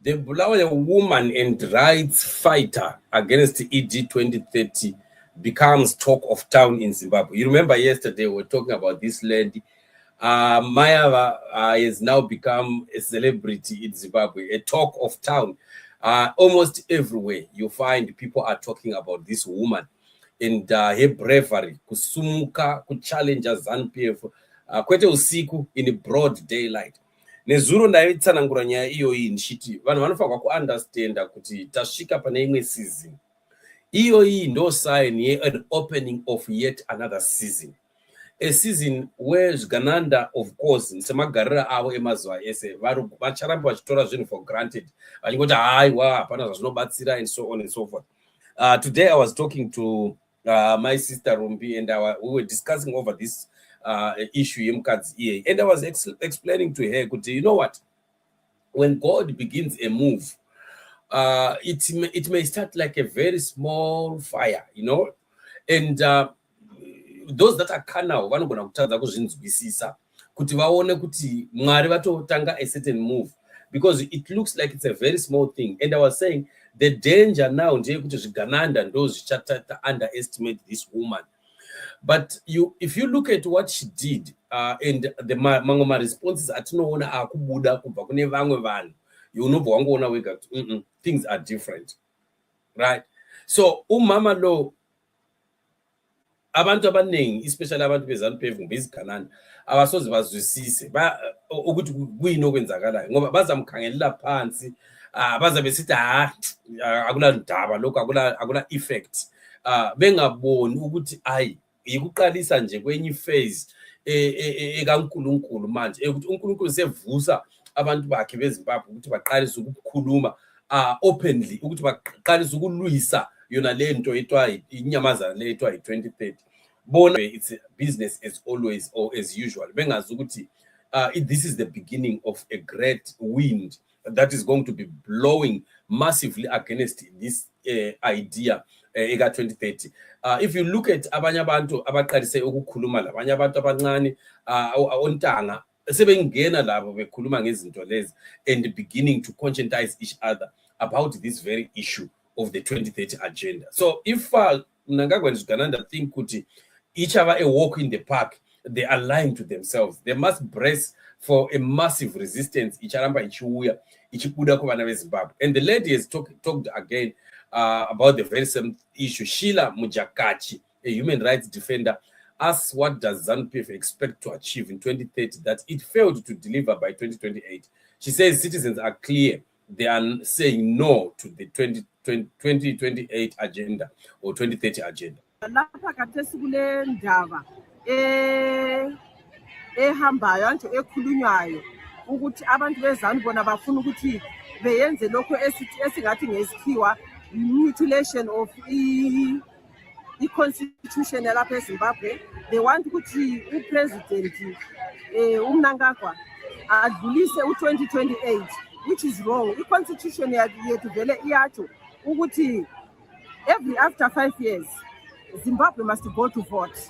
The Bulawayo woman and rights fighter against ED 2030 becomes talk of town in Zimbabwe. You remember yesterday we were talking about this lady. Maya has now become a celebrity in Zimbabwe, a talk of town. Almost everywhere you find people are talking about this woman and her bravery, kusumuka, kuchallenge ZANU-PF, kwete usiku in broad daylight. Nezuro ndaitsanangura nyaya iyoyi ndichiti vanhu vanofanirwa kuunderstanda kuti tasvika pane imwe season. Iyoyi ndo sign ye-an opening of yet another season. A season where Gananda, of course, semagarira avo emazuva ese vacharamba vachitora zvinhu for granted, vachingoti haiwa hapana zvazvinobatsira and so on and so forth. Today I was talking to my sister Rumbi and we were discussing over this issue yemukadzi, and I was explaining to her, you know what, when God begins a move, it may start like a very small fire, you know, and those that are carnal vanogona kutadza kuzvinzwisisa kuti vaone kuti Mwari vatotanga a certain move because it looks like it's a very small thing. And I was saying the danger now ndeyekuti zvigananda ndo zvichatata underestimate this woman. But if you look at what she did and the mamwe responses atinoona akubuda kubva kune vamwe vanhu, unobva wangoona wega kuti things are different, right? So umama lo abantu abaningi, especially abantu beZANU-PF ngezigananda, abasoze bazwisise ukuthi kuyini okwenzakalayo ngoba bazamkhangelela phansi, baza besithi akula ndaba lokho, akula effect, bengaboni ukuthi yikuqalisa nje kwenye phase ekaNkulunkulu manje ukuthi uNkulunkulu sevusa abantu bakhe beZimbabwe ukuthi baqalise ukukhuluma openly, ukuthi baqalise ukulwisa yona lento etwa inyamazana le etwa i-2030. Bona it's business as always or as usual. Bengazi ukuthi this is the beginning of a great wind that is going to be blowing massively against this idea eka 2030. If you look at abanye abantu abaqalise ukukhuluma la, abanye abantu abancane ontanga sebengena labo bekhuluma ngezinto lezi and beginning to conscientize each other about this very issue of the 2030 agenda. So if Gananda think kuti each other a walk in the park, they align to themselves. They must brace for a massive resistance. Icharamba ichiuya, ichibuda kwa vana Zimbabwe. And the lady has talked again about the very same issue. Sheila Mujakachi, a human rights defender, asks what does ZANU-PF expect to achieve in 2030 that it failed to deliver by 2028. She says citizens are clear. They are saying no to the 2028 agenda or 2030 agenda. Lapha kathesi kule ndaba ehambayo anto ekhulunywayo ukuthi abantu beZANU bona bafuna ukuthi beyenze lokho esingathi ngesikhiwa mutilation of i-constitution lapha eZimbabwe. They want ukuthi upresident uMnangagwa adlulise u-2028, which is wrong. I-constitution yethu vele iyatsho ukuthi after 5 years Zimbabwe must go to vote.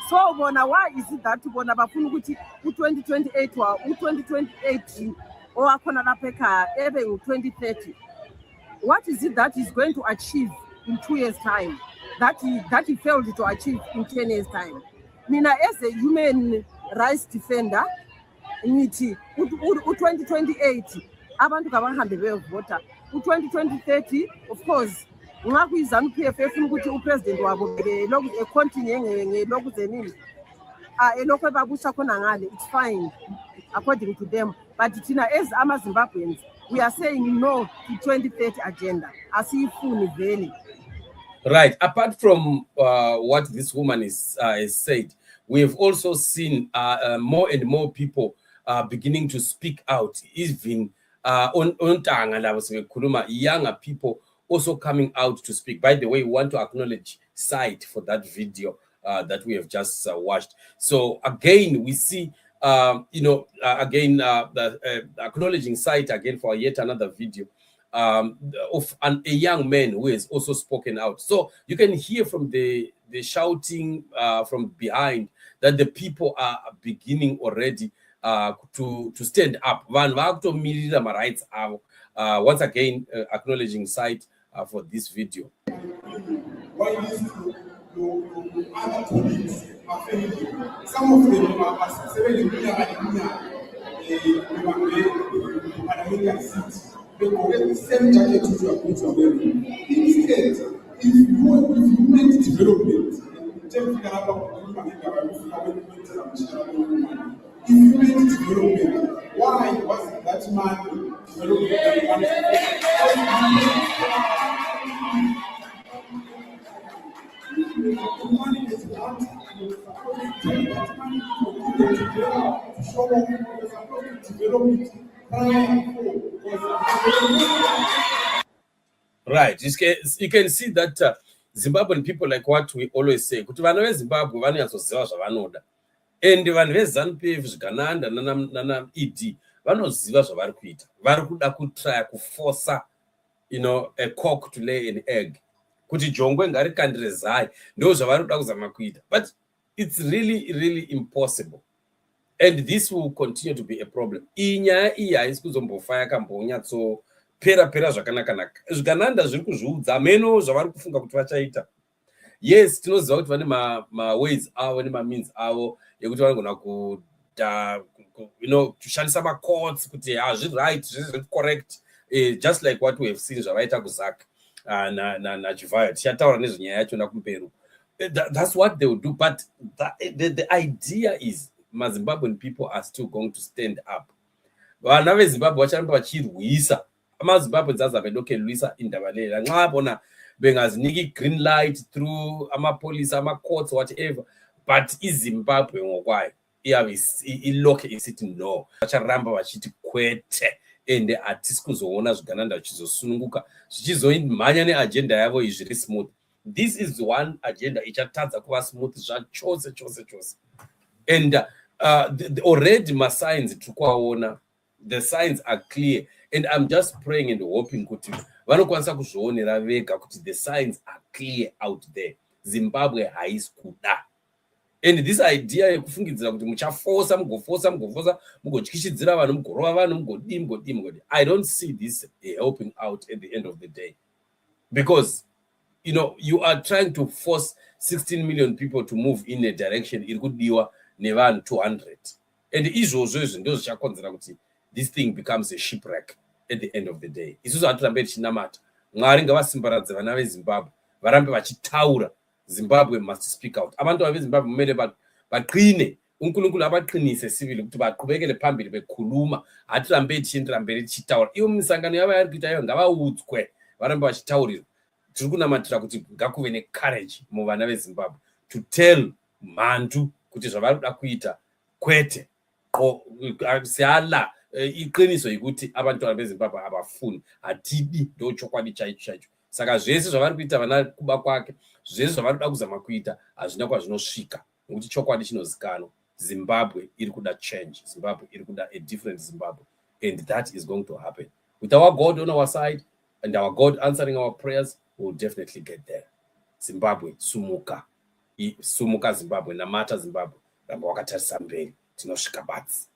So bona, why is it that bona bafuna ukuthi u-2028 u-2028 owakhona lapha ekhaya ebe u-2030? What is it that is going to achieve in 2 years time that he failed to achieve in 10 years time? Mina as a human rights defender ngithi u-2028 abantu kabahambe beyovota. U-2030 of course nxa kuyiZANU-PF efuna ukuthi upresident wabo continue ngelokhu zenini elokhu ebabusa khona ngale, it's fine according to them, but thina as ama-Zimbabweans we are saying no to 2030 agenda. Asiyifuni vele. Right. Apart from what this woman has said, we have also seen more and more people beginning to speak out, even younger people also coming out to speak. By the way, we want to acknowledge Sight for that video that we have just watched. So again, we see, acknowledging Sight again for yet another video of a young man who has also spoken out. So you can hear from the shouting from behind that the people are beginning already to stand up. Vanhu vakutomirira marights avo. Once again, acknowledging site for this video. Why other colleagues are failing. Some of them are selling American seats. They collect the same jacket you are going to wearing. Instead, if you make development, if you make development, why was that man developing Right, you can see that Zimbabwean people, like what we always say, kuti vana veZimbabwe vanonyatsoziva zvavanoda, and vanhu veZANU-PF zvikananda nana ED vanoziva zvavari kuita. Vari kuda kutrya kuforsa, a cock to lay an egg. Kuti jongwe ngarikandire zai, ndo zvavari kuda kuzama kuita. But it's really impossible. And this will continue to be a problem. Inyaya iyi haisi kuzombofa yakambonyatso pera zvakanaka. Zvikananda zviri kuzviudza meno zvavari kufunga kuti vachaita. Yes, tinoziva kuti vane ma-ways avo nema-means avo ekuti vanogona kushandisa ma-courts kuti hazvi-right, zvi-correct, just like what we have seen zvavaita kuZak naJivaya. Tichataura nezvenyaya yachona kuMperu. That's what they will do, but the idea is Zimbabwean people are still going to stand up. Vana veZimbabwe vacharamba vachirwisa. AmaZimbabweans azavedokhelwisa indaba leyo. Nxa bona bengaziniki green light through amapolice, ama-courts, whatever, but iZimbabwe ngokwayo ilokhe isithi no. Vacharamba vachiti kwete, ende hatisi kuzoona zvigananda zvichizosununguka zvichizoimhanya neagenda yavo izviri smooth. This is one agenda ichatadza kuva smooth zvachose. And already ma-signs tikuaona, the signs are clear, and I'm just praying and hoping kuti vanokwanisa kuzvionera vega kuti the signs are clear out there. Zimbabwe haisi kuda. And this idea yekufungidzira kuti mugoforsa mugotyishidzira vanhu mugorova vanhu mugodii, I don't see this helping out at the end of the day, because you are trying to force 16 million people to move in a direction iri kudiwa nevanhu 200, and izvozvo ndo zvichakonzera kuti this thing becomes a shipwreck at the end of the day. Isusu hatirambe tichinamata Mwari ngavasimbaradze vana veZimbabwe varambe vachitaura. Zimbabwe must speak out. Abantu veZimbabwe kumele baqine, uNkulunkulu abaqinise sivile kuti baqhubekele phambili bekhuluma, hatirambe tichiendera mberi tichitaura. Iyo misangano yava yari kuita iyo ngavaudzwe varambe vachitaurirwa. Tiri kunamatira kuti ngakuve necourage muvana veZimbabwe to tell mhandu kuti zvavari kuda kuita kwete. Seala iqiniso yikuti abantu veZimbabwe abafuni, hatidi, ndo chokwadi chaicho. Saka zvese zvavari kuita vana kuba kwake, zvese zvavari kuda kuzama kuita hazvina kwazvinosvika, nokuti chokwadi chinozikanwa. Zimbabwe iri kuda change. Zimbabwe iri kuda a different Zimbabwe, and that is going to happen. With our God on our side and our God answering our prayers, we will definitely get there. Zimbabwe, sumuka Zimbabwe, namata Zimbabwe, ramba wakatarisa mberi, tinosvika bats.